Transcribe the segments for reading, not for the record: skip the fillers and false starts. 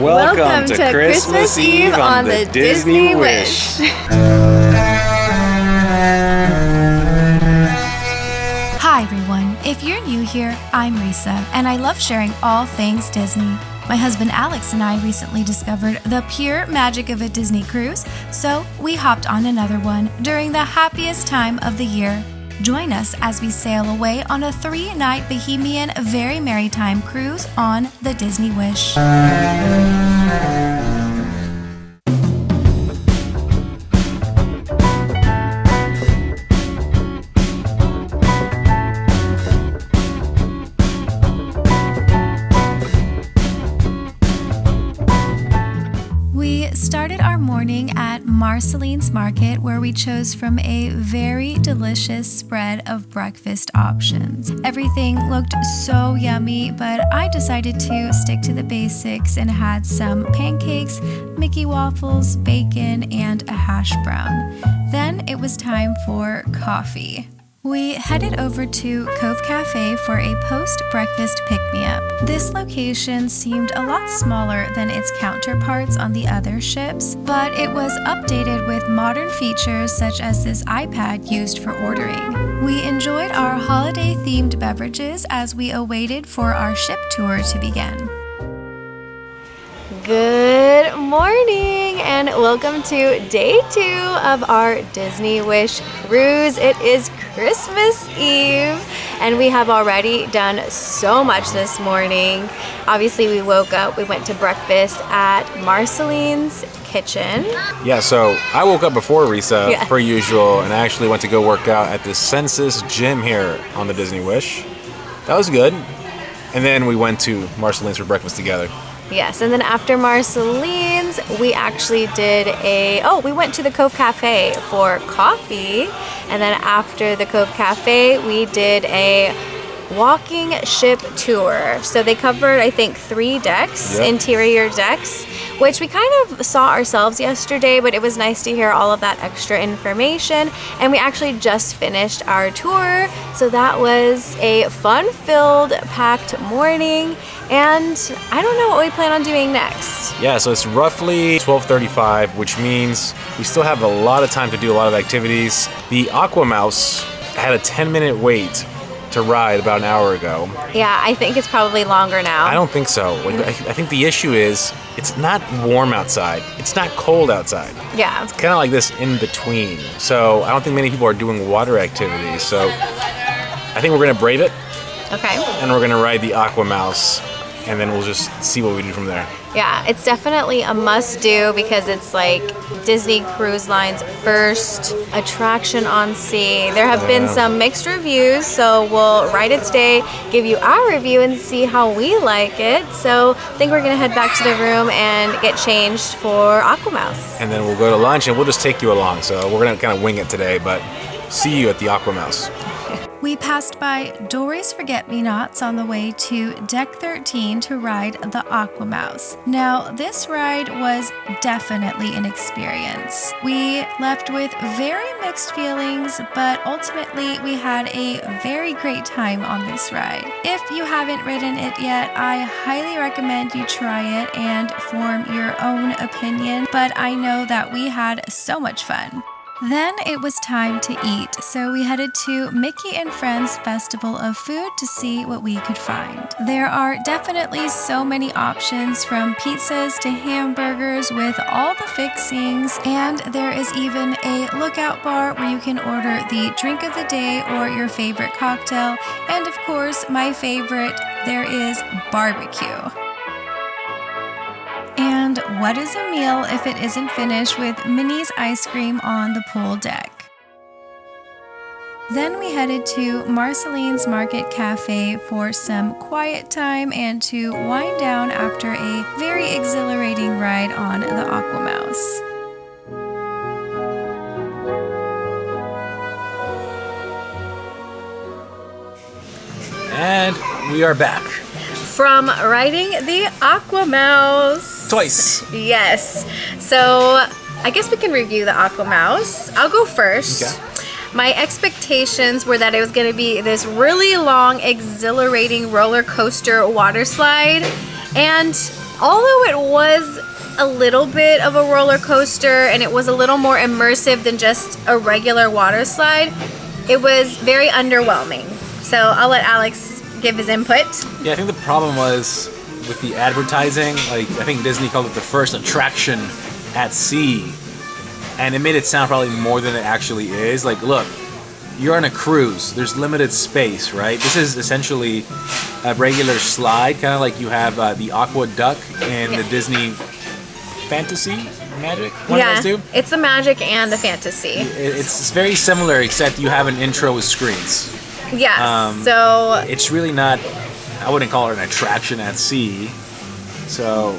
Welcome to Christmas Eve on the Disney Wish. Hi everyone, if you're new here, I'm Risa, and I love sharing all things Disney. My husband Alex and I recently discovered the pure magic of a Disney cruise, so we hopped on another one during the happiest time of the year. Join us as we sail away on a 3-night Bohemian Very Merrytime cruise on the Disney Wish. We started our morning at Marceline's Market, where we chose from a very delicious spread of breakfast options. Everything looked so yummy, but I decided to stick to the basics and had some pancakes, Mickey waffles, bacon, and a hash brown. Then it was time for coffee. We headed over to Cove Cafe for a post-breakfast pick-me-up. This location seemed a lot smaller than its counterparts on the other ships, but it was updated with modern features such as this iPad used for ordering. We enjoyed our holiday-themed beverages as we awaited for our ship tour to begin. Good morning and welcome to day 2 of our Disney Wish cruise. It is Christmas Eve and we have already done so much this morning. Obviously we woke up, we went to breakfast at Marceline's kitchen. Yeah, so I woke up before Risa, per usual, and I actually went to go work out at the Census gym here on the Disney Wish. That was good. And then we went to Marceline's for breakfast together. Yes, and then after Marceline's, we actually did we went to the Cove Cafe for coffee. And then after the Cove Cafe, we did a walking ship tour. So they covered, I think, 3 decks, interior decks, which we kind of saw ourselves yesterday, but it was nice to hear all of that extra information. And we actually just finished our tour. So that was a fun-filled, packed morning. And I don't know what we plan on doing next. Yeah, so it's roughly 12:35, which means we still have a lot of time to do a lot of activities. The AquaMouse had a 10-minute wait to ride about an hour ago. Yeah, I think it's probably longer now. I don't think so. I think the issue is it's not warm outside. It's not cold outside. Yeah. It's kind of like this in between. So I don't think many people are doing water activities. So I think we're going to brave it. Okay. And we're going to ride the AquaMouse. And then we'll just see what we do from there. Yeah, it's definitely a must-do because it's like Disney Cruise Line's first attraction on sea. There have been some mixed reviews, so we'll ride it today, give you our review, and see how we like it. So I think we're going to head back to the room and get changed for AquaMouse. And then we'll go to lunch, and we'll just take you along. So we're going to kind of wing it today, but see you at the AquaMouse. We passed by Dory's Forget-Me-Nots on the way to Deck 13 to ride the AquaMouse. Now, this ride was definitely an experience. We left with very mixed feelings, but ultimately we had a very great time on this ride. If you haven't ridden it yet, I highly recommend you try it and form your own opinion, but I know that we had so much fun. Then it was time to eat, so we headed to Mickey and Friends Festival of Food to see what we could find. There are definitely so many options, from pizzas to hamburgers with all the fixings, and there is even a lookout bar where you can order the drink of the day or your favorite cocktail, and of course, my favorite, there is barbecue. And what is a meal if it isn't finished with Minnie's ice cream on the pool deck? Then we headed to Marceline's Market Cafe for some quiet time and to wind down after a very exhilarating ride on the AquaMouse. And we are back. From riding the AquaMouse. Twice. Yes. So I guess we can review the AquaMouse. I'll go first. Okay. My expectations were that it was going to be this really long, exhilarating roller coaster water slide. And although it was a little bit of a roller coaster and it was a little more immersive than just a regular water slide, it was very underwhelming. So I'll let Alex give his input. Yeah, I think the problem was with the advertising. Like, I think Disney called it the first attraction at sea, and it made it sound probably more than it actually is. Like, look, you're on a cruise. There's limited space, right? This is essentially a regular slide, kind of like you have the Aqua Duck in the Disney Fantasy Magic. Yeah, it's the Magic and the Fantasy. It's very similar, except you have an intro with screens. Yeah, so it's really not, I wouldn't call it an attraction at sea. So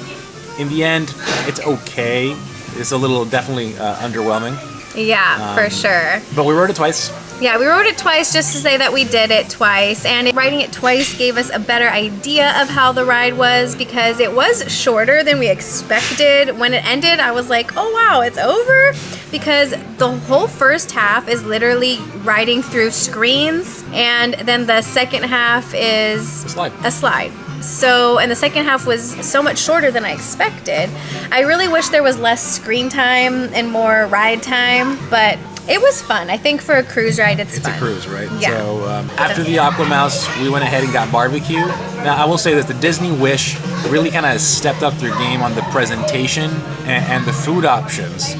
in the end, it's okay. It's a little definitely underwhelming. Yeah, for sure. But we rode it twice. Yeah, we rode it twice just to say that we did it twice. And riding it twice gave us a better idea of how the ride was because it was shorter than we expected. When it ended, I was like, oh wow, it's over? Because the whole first half is literally riding through screens, and then the second half is a slide. So, and the second half was so much shorter than I expected. I really wish there was less screen time and more ride time, but it was fun. I think for a cruise ride, it's fun. It's a cruise, right? Yeah. So after the AquaMouse, we went ahead and got barbecue. Now, I will say that the Disney Wish really kind of stepped up their game on the presentation and the food options.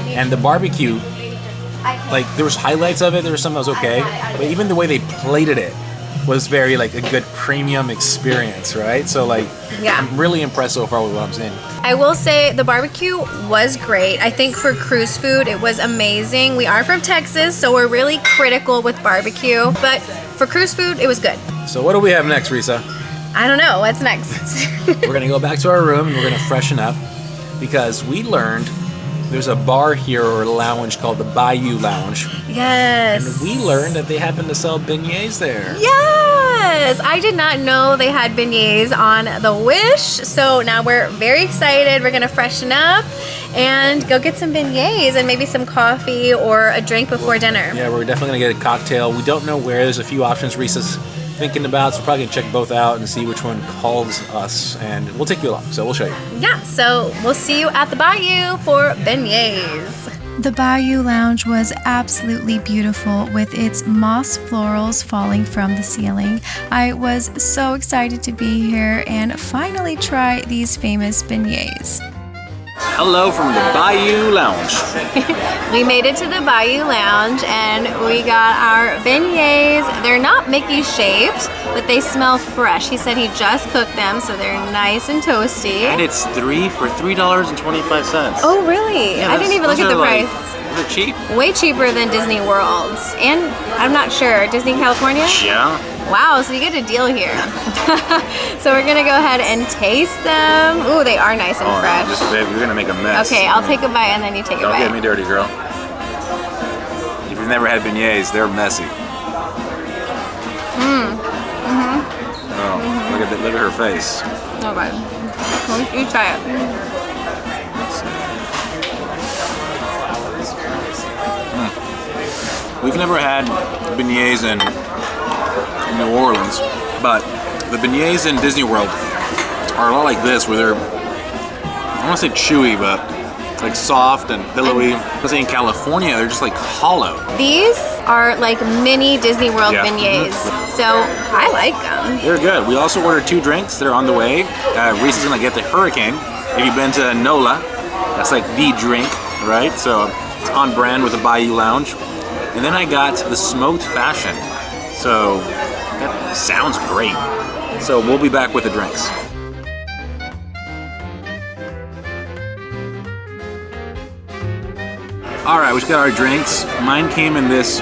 And the barbecue, like, there was highlights of it. There was some that was okay. But even the way they plated it was very, like, a good premium experience, right? So, like, I'm really impressed so far with what I'm seeing. I will say the barbecue was great. I think for cruise food, it was amazing. We are from Texas, so we're really critical with barbecue. But for cruise food, it was good. So what do we have next, Risa? I don't know. What's next? We're going to go back to our room and we're going to freshen up because we learned there's a bar here or a lounge called the Bayou Lounge. Yes. And we learned that they happen to sell beignets there. Yes. I did not know they had beignets on the Wish. So now we're very excited. We're going to freshen up and go get some beignets and maybe some coffee or a drink before dinner. Yeah, we're definitely going to get a cocktail. We don't know where. There's a few options Risa's thinking about, so we're probably going to check both out and see which one calls us, and we'll take you along, so we'll show you. Yeah, so we'll see you at the Bayou for beignets. The Bayou Lounge was absolutely beautiful with its moss florals falling from the ceiling. I was so excited to be here and finally try these famous beignets. Hello from the Bayou Lounge. We made it to the Bayou Lounge and we got our beignets. They're not Mickey shaped, but they smell fresh. He said he just cooked them, so they're nice and toasty. And it's three for $3.25. Oh, really? Yeah, I didn't even look at the price. They're cheap. Way cheaper than Disney World. And I'm not sure, Disney California? Yeah. Wow, so you get a deal here. So we're gonna go ahead and taste them. Ooh, they are nice and fresh. Just, babe, you're gonna make a mess. Okay, I'll take a bite and then you take a bite. Don't get me dirty, girl. If you've never had beignets, they're messy. Oh, look at her face. Okay. Well, you try it. We've never had beignets in New Orleans, but the beignets in Disney World are a lot like this, where they're, I don't want to say chewy, but like soft and pillowy. Let's say in California, they're just like hollow. These are like mini Disney World beignets, so I like them. They're good. We also ordered 2 drinks. They're on the way. Reese is gonna get the Hurricane. If you've been to NOLA, that's like the drink, right? So it's on brand with the Bayou Lounge. And then I got the smoked fashion. So that sounds great. So we'll be back with the drinks. All right, we just got our drinks. Mine came in this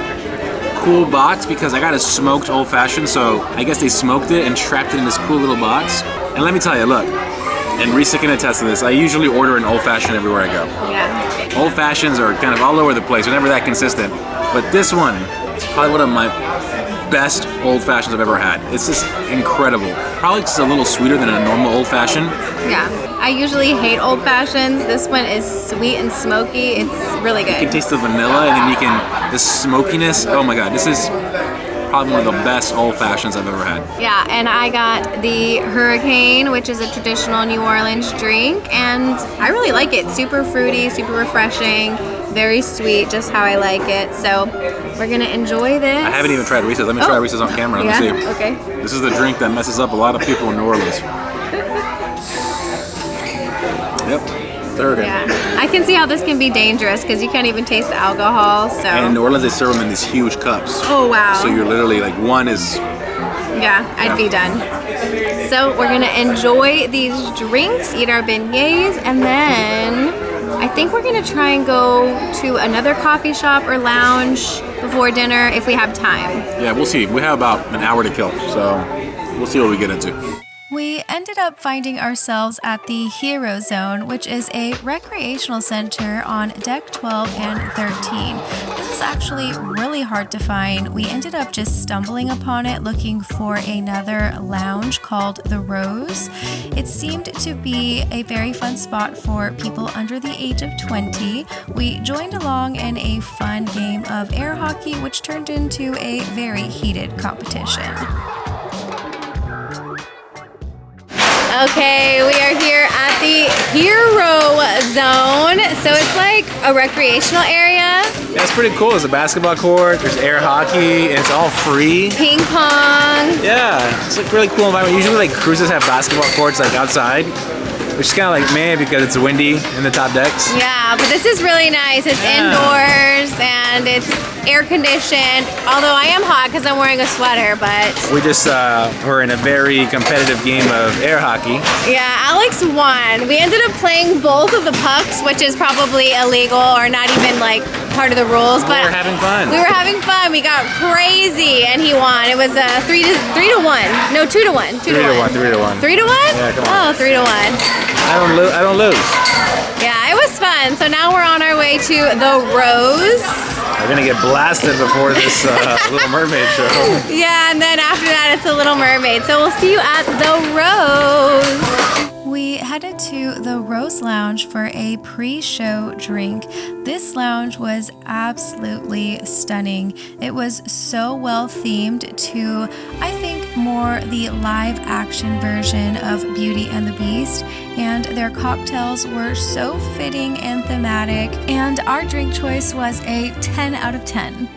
cool box because I got a smoked old fashioned, so I guess they smoked it and trapped it in this cool little box. And let me tell you, look, and Risa can attest to this, I usually order an old fashioned everywhere I go. Yeah. Old fashions are kind of all over the place, they're never that consistent. But this one is probably one of my best old fashions I've ever had. It's just incredible. Probably just a little sweeter than a normal old fashioned. Yeah. I usually hate old fashions. This one is sweet and smoky. It's really good. You can taste the vanilla and then you can, the smokiness. Oh my God, this is probably one of the best old fashions I've ever had. Yeah, and I got the Hurricane, which is a traditional New Orleans drink, and I really like it. Super fruity, super refreshing, very sweet, just how I like it. So we're gonna enjoy this. I haven't even tried Reese's. Let me try Reese's on camera. Let me see. Okay. This is the drink that messes up a lot of people in New Orleans. Yep. Hurricane. Yeah, I can see how this can be dangerous because you can't even taste the alcohol. So. And in New Orleans, they serve them in these huge cups. Oh wow! So you're literally like one is. Yeah, I'd be done. So we're gonna enjoy these drinks, eat our beignets, and then I think we're gonna try and go to another coffee shop or lounge before dinner if we have time. Yeah, we'll see. We have about an hour to kill, so we'll see what we get into. We ended up finding ourselves at the Hero Zone, which is a recreational center on deck 12 and 13. This is actually really hard to find. We ended up just stumbling upon it looking for another lounge called The Rose. It seemed to be a very fun spot for people under the age of 20. We joined along in a fun game of air hockey, which turned into a very heated competition. Okay, we are here at the Hero Zone. So it's like a recreational area. Yeah, it's pretty cool. There's a basketball court, there's air hockey, and it's all free. Ping pong. Yeah, it's like really cool environment. Usually like cruises have basketball courts like outside, which is kind of like meh because it's windy in the top decks. Yeah, but this is really nice. It's indoors and it's air conditioned. Although I am hot because I'm wearing a sweater, but We just were in a very competitive game of air hockey. yeah, Alex won. We ended up playing both of the pucks, which is probably illegal or not even like part of the rules. But we were having fun. We were having fun. We got crazy, and he won. It was 3 to 1. No, 2 to 1. 2 to 1. 3 to 1. 3 to 1? Yeah, come on. Oh, 3 to 1. I don't lose. Yeah, it was fun. So now we're on our way to the Rose. We're gonna get blasted before this Little Mermaid show. Yeah, and then after that, it's a Little Mermaid. So we'll see you at the Rose. We headed to the Rose Lounge for a pre-show drink. This lounge was absolutely stunning. It was so well themed to, I think, more the live action version of Beauty and the Beast, and their cocktails were so fitting and thematic, and our drink choice was a 10 out of 10.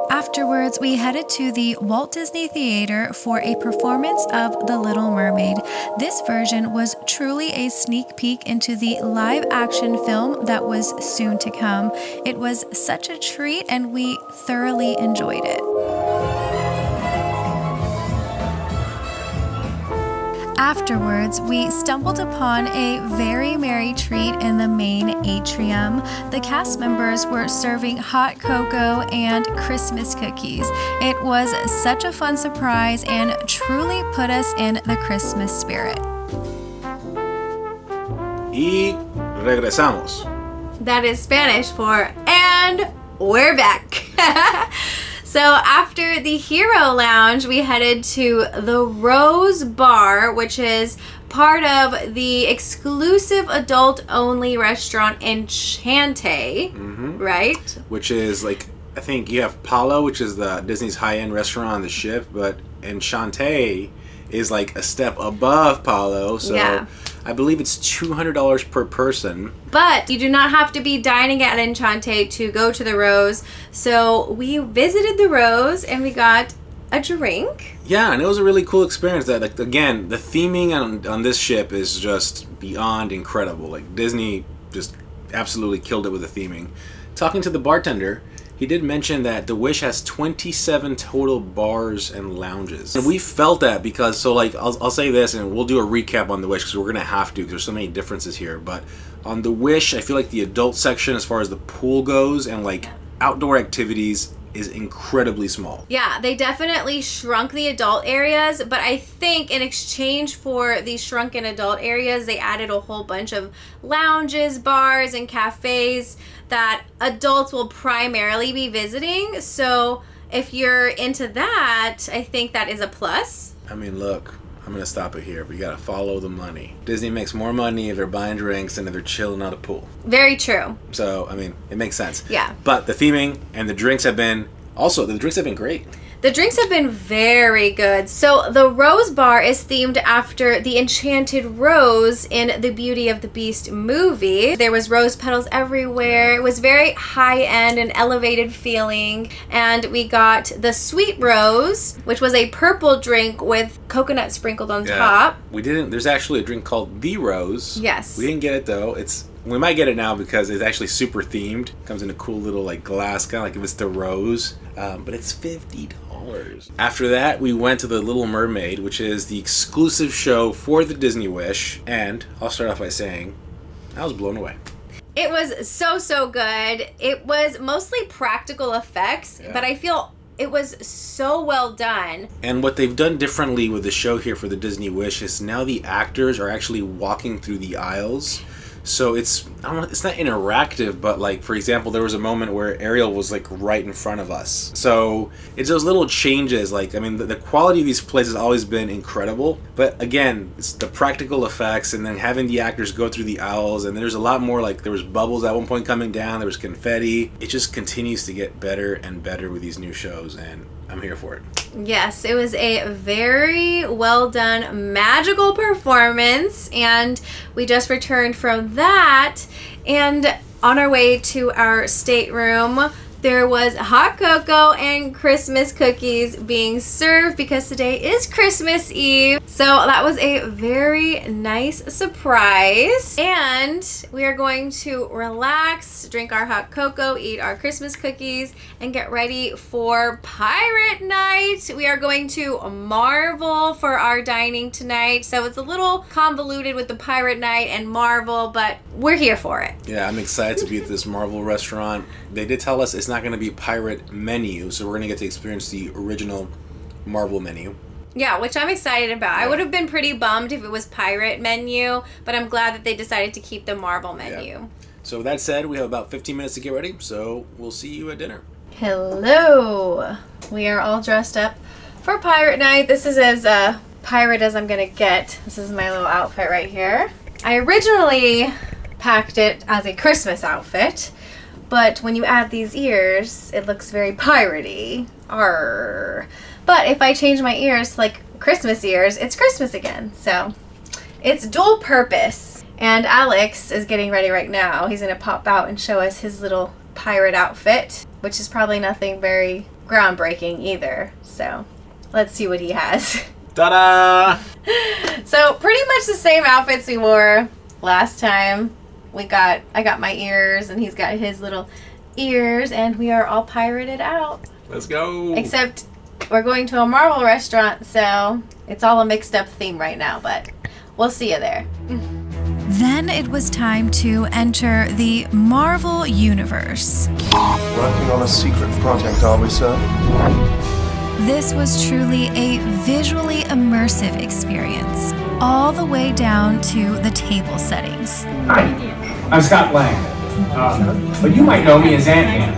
Afterwards, we headed to the Walt Disney Theater for a performance of The Little Mermaid. This version was truly a sneak peek into the live-action film that was soon to come. It was such a treat, and we thoroughly enjoyed it. Afterwards, we stumbled upon a very merry treat in the main atrium. The cast members were serving hot cocoa and Christmas cookies. It was such a fun surprise and truly put us in the Christmas spirit. Y regresamos. That is Spanish for, and we're back. So after the Hero Lounge, we headed to the Rose Bar, which is part of the exclusive adult-only restaurant Enchante, right? Which is like, I think you have Palo, which is the Disney's high-end restaurant on the ship, but Enchante is like a step above Palo, so Yeah. I believe it's $200 per person. But you do not have to be dining at Enchante to go to the Rose. So we visited the Rose and we got a drink. Yeah, and it was a really cool experience. That, like, again, the theming on this ship is just beyond incredible. Like, Disney just absolutely killed it with the theming. Talking to the bartender, he did mention that the Wish has 27 total bars and lounges. And we felt that because, so like, I'll say this, and we'll do a recap on the Wish because we're going to have to because there's so many differences here. But on the Wish, I feel like the adult section as far as the pool goes and like outdoor activities is incredibly small. Yeah, they definitely shrunk the adult areas, but I think in exchange for these shrunken adult areas, they added a whole bunch of lounges, bars, and cafes that adults will primarily be visiting. So if you're into that, I think that is a plus. I mean, look, I'm gonna stop it here. We gotta follow the money. Disney makes more money if they're buying drinks than if they're chilling at a pool. Very true. So, I mean, it makes sense. Yeah. But the theming and the drinks have been great. The drinks have been very good. So the Rose Bar is themed after the Enchanted Rose in the Beauty of the Beast movie. There was rose petals everywhere. It was very high-end and elevated feeling. And we got the Sweet Rose, which was a purple drink with coconut sprinkled on top. There's actually a drink called The Rose. Yes. We didn't get it though. We might get it now because it's actually super themed. Comes in a cool little like glass, kind of like if it's the rose. But it's $50. After that, we went to the Little Mermaid, which is the exclusive show for the Disney Wish. And I'll start off by saying, I was blown away. It was so good. It was mostly practical effects, but I feel it was so well done. And what they've done differently with the show here for the Disney Wish is now the actors are actually walking through the aisles. So it's not interactive, but like, for example, there was a moment where Ariel was like right in front of us. So it's those little changes. Like, I mean, the quality of these plays has always been incredible. But again, it's the practical effects and then having the actors go through the aisles. And there's a lot more, like there was bubbles at one point coming down. There was confetti. It just continues to get better and better with these new shows. And I'm here for it. Yes, it was a very well done magical performance, and we just returned from that, and on our way to our stateroom there was hot cocoa and Christmas cookies being served because today is Christmas Eve. So that was a very nice surprise. And we are going to relax, drink our hot cocoa, eat our Christmas cookies, and get ready for Pirate Night. We are going to Marvel for our dining tonight. So it's a little convoluted with the Pirate Night and Marvel, but we're here for it. Yeah, I'm excited to be at this Marvel restaurant. They did tell us it's not going to be pirate menu, so we're going to get to experience the original Marvel menu. Yeah, which I'm excited about. Yeah. I would have been pretty bummed if it was pirate menu, but I'm glad that they decided to keep the Marvel menu. Yeah. So with that said, we have about 15 minutes to get ready, so we'll see you at dinner. Hello. We are all dressed up for Pirate Night. This is as pirate as I'm going to get. This is my little outfit right here. I originally packed it as a Christmas outfit, but when you add these ears, it looks very piratey. Arr. But if I change my ears to like Christmas ears, it's Christmas again. So it's dual purpose. And Alex is getting ready right now. He's going to pop out and show us his little pirate outfit, which is probably nothing very groundbreaking either. So let's see what he has. Ta-da! So pretty much the same outfits we wore last time. I got my ears and he's got his little ears, and we are all pirated out. Let's go. Except we're going to a Marvel restaurant, so it's all a mixed up theme right now, but we'll see you there. Then it was time to enter the Marvel Universe. Working on a secret project, are we, sir? This was truly a visually immersive experience, all the way down to the table settings. Hi, I'm Scott Lang, but you might know me as Ant-Man.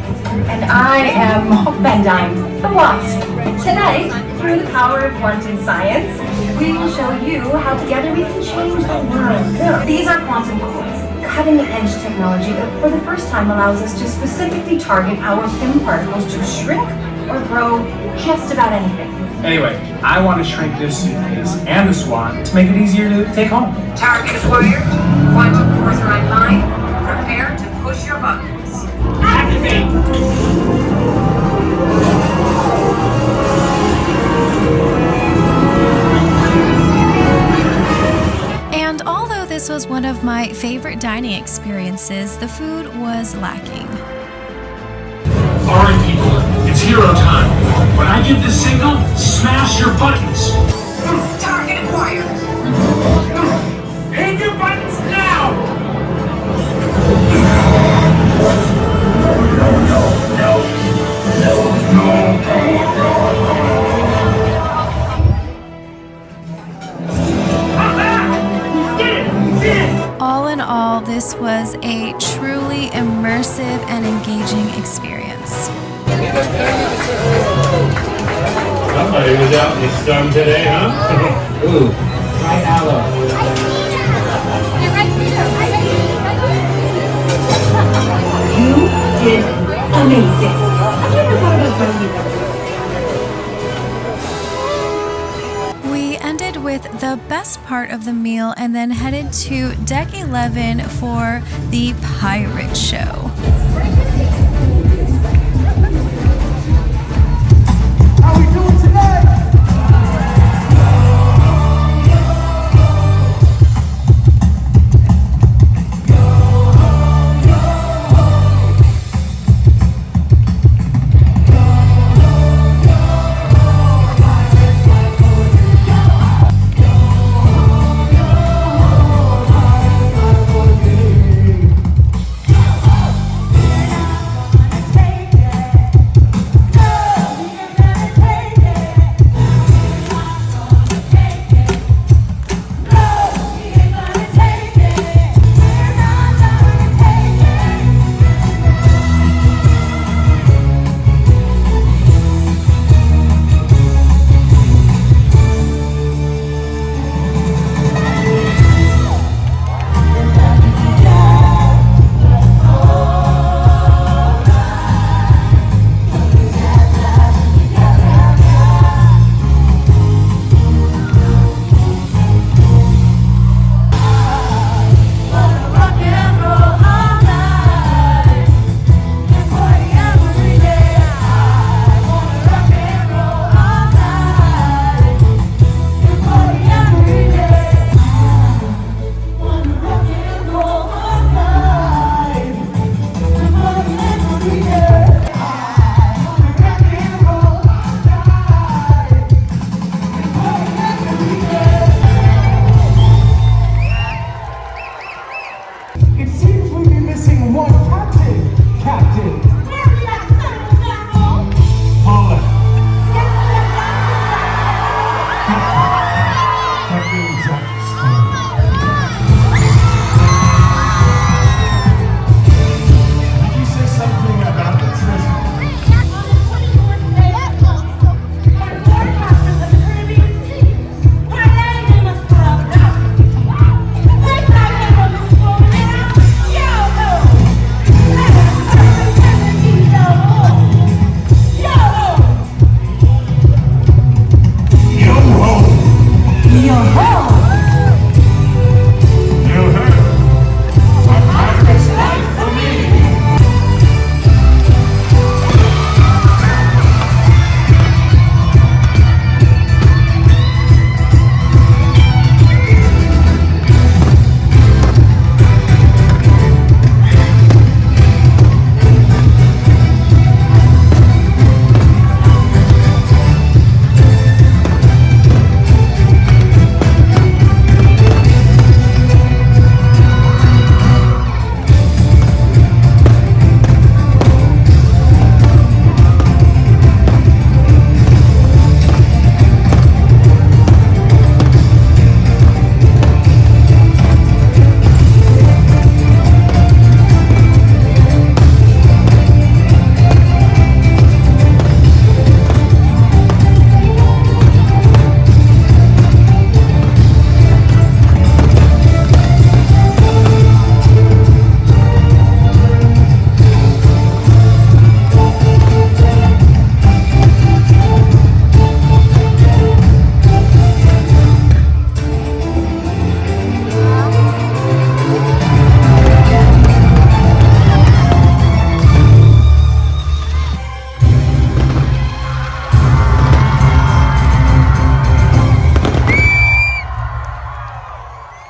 And I am Hope Van Dyne, the Wasp. Tonight, through the power of quantum science, we will show you how together we can change the world. These are quantum coils, cutting-edge technology that for the first time allows us to specifically target our film particles to shrink or grow just about anything. Anyway, I want to shrink this suitcase and the swan to make it easier to take home. Target acquired, quantum cores are online, prepare to push your buttons. Activate! And although this was one of my favorite dining experiences, the food was lacking. All right, people, it's hero time. When I give the signal, smash your buttons. Target acquired. Hit your buttons now! All in all, this was a truly immersive and engaging experience. Somebody was out in the sun today, huh? Ooh, try aloe. You did amazing. I never thought about telling you that. We ended with the best part of the meal and then headed to Deck 11 for the pirate show. How we doing tonight? It seems we've been missing one captain. Captain. Paula. Captain Jack Sparrow. Did you say something about the treasure?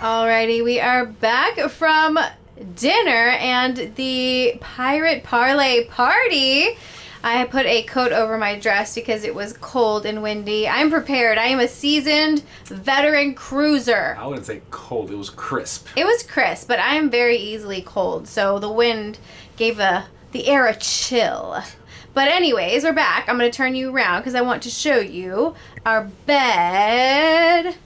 Alrighty, we are back from dinner and the Pirate Parlay party. I put a coat over my dress because it was cold and windy. I'm prepared. I am a seasoned veteran cruiser. I wouldn't say cold, it was crisp. It was crisp, but I am very easily cold, so the wind gave the air a chill. But anyways, we're back. I'm going to turn you around because I want to show you our bed.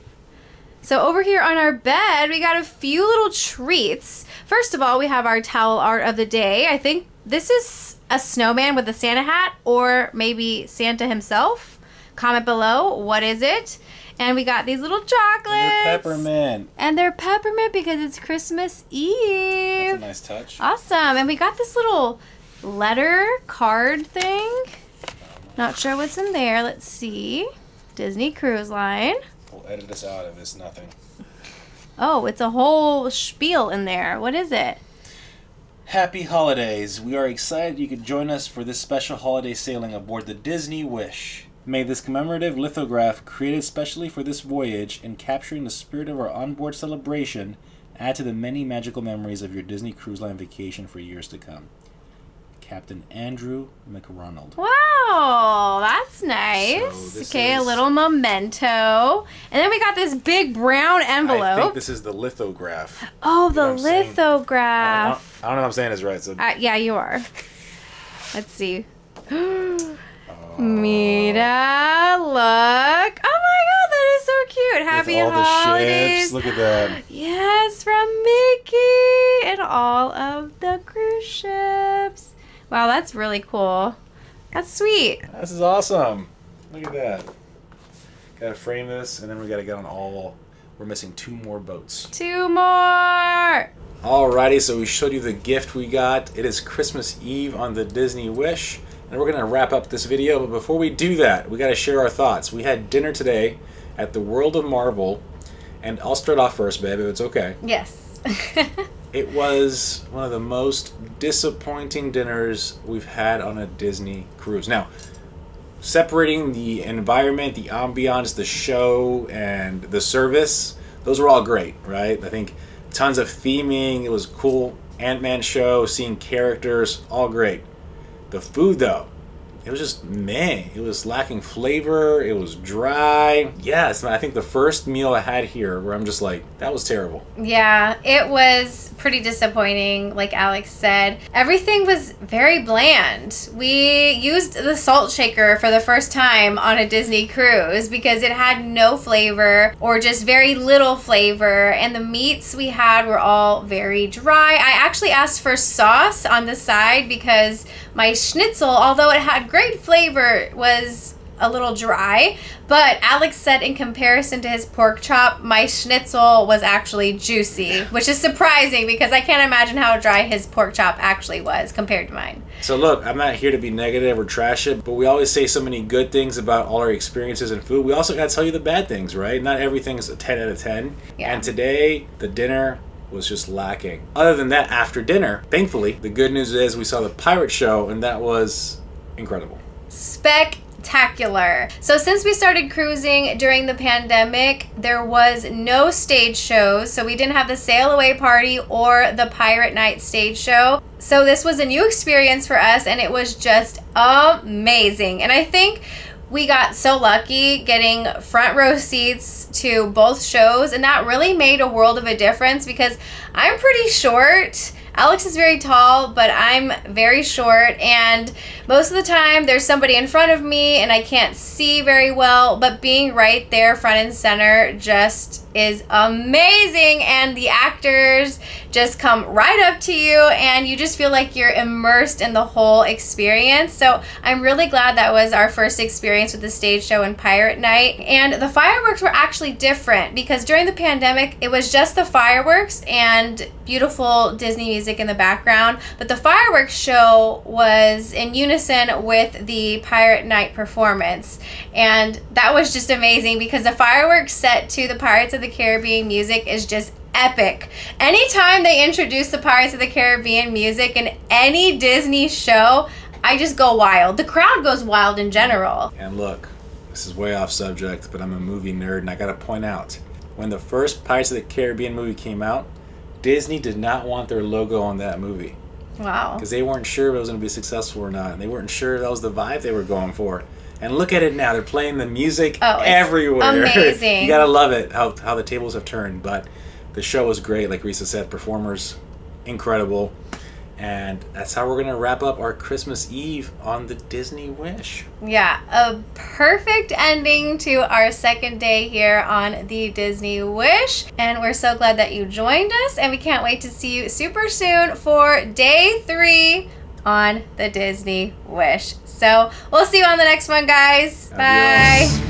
So over here on our bed, we got a few little treats. First of all, we have our towel art of the day. I think this is a snowman with a Santa hat, or maybe Santa himself. comment below what is it. And we got these little chocolates. They're peppermint. And they're peppermint because it's Christmas Eve. That's a nice touch. Awesome. And we got this little letter card thing. Not sure what's in there. Let's see. Disney Cruise Line. We'll edit this out if it's nothing. Oh, it's a whole spiel in there. What is it? Happy holidays. We are excited you could join us for this special holiday sailing aboard the Disney Wish. May this commemorative lithograph, created specially for this voyage and capturing the spirit of our onboard celebration, add to the many magical memories of your Disney Cruise Line vacation for years to come. Captain Andrew McRonald. Wow, that's nice. So okay, a little memento. And then we got this big brown envelope. I think this is the lithograph. Oh, the lithograph. I don't know if I'm saying this right. So. Yeah, you are. Let's see. Mita, look. Oh my god, that is so cute. Happy With all holidays. The ships. Look at that. Yes, from Mickey and all of the cruise ships. Wow, that's really cool. That's sweet. This is awesome. Look at that. Gotta frame this, and then we gotta get on all. We're missing 2 more boats. 2 more. Alrighty, so we showed you the gift we got. It is Christmas Eve on the Disney Wish. And we're going to wrap up this video, but before we do that, we got to share our thoughts. We had dinner today at the World of Marvel, and I'll start off first, babe, if it's okay. Yes. It was one of the most disappointing dinners we've had on a Disney cruise. Now, separating the environment, the ambiance, the show, and the service, those were all great, right? I think tons of theming, it was a cool Ant-Man show, seeing characters, all great. The food, though, it was just meh. It was lacking flavor. It was dry. Yes, I think the first meal I had here where I'm just like, that was terrible. Yeah, it was pretty disappointing, like Alex said. Everything was very bland. We used the salt shaker for the first time on a Disney cruise because it had no flavor or just very little flavor, and the meats we had were all very dry. I actually asked for sauce on the side because my schnitzel, although it had great flavor, was a little dry, but Alex said in comparison to his pork chop, my schnitzel was actually juicy, which is surprising because I can't imagine how dry his pork chop actually was compared to mine. So look, I'm not here to be negative or trash it, but we always say so many good things about all our experiences in food. We also got to tell you the bad things, right? Not everything's a 10 out of 10. Yeah. And today, the dinner was just lacking. Other than that, after dinner, thankfully, the good news is we saw the pirate show, and that was incredible. Spectacular. So since we started cruising during the pandemic, there was no stage shows. So we didn't have the sail away party or the pirate night stage show. So this was a new experience for us, and it was just amazing. And I think we got so lucky getting front row seats to both shows, and that really made a world of a difference because I'm pretty short. Alex is very tall, but I'm very short, and most of the time there's somebody in front of me and I can't see very well, but being right there front and center just is amazing, and the actors just come right up to you and you just feel like you're immersed in the whole experience. So I'm really glad that was our first experience with the stage show and pirate night. And the fireworks were actually different because during the pandemic it was just the fireworks and beautiful Disney music in the background, but the fireworks show was in unison with the pirate night performance, and that was just amazing because the fireworks set to the Pirates of the Caribbean music is just epic. Anytime they introduce the Pirates of the Caribbean music in any Disney show, I just go wild. The crowd goes wild in general. And look, this is way off subject, but I'm a movie nerd and I gotta point out, when the first Pirates of the Caribbean movie came out, Disney did not want their logo on that movie. Wow. Because they weren't sure if it was going to be successful or not. And they weren't sure that was the vibe they were going for. And look at it now. They're playing the music everywhere. Amazing. You got to love it, how the tables have turned. But the show was great. Like Risa said, performers, incredible. And that's how we're going to wrap up our Christmas Eve on the Disney Wish. Yeah, a perfect ending to our second day here on the Disney Wish. And we're so glad that you joined us, and we can't wait to see you super soon for day 3 on the Disney Wish. So we'll see you on the next one, guys. Adios. Bye.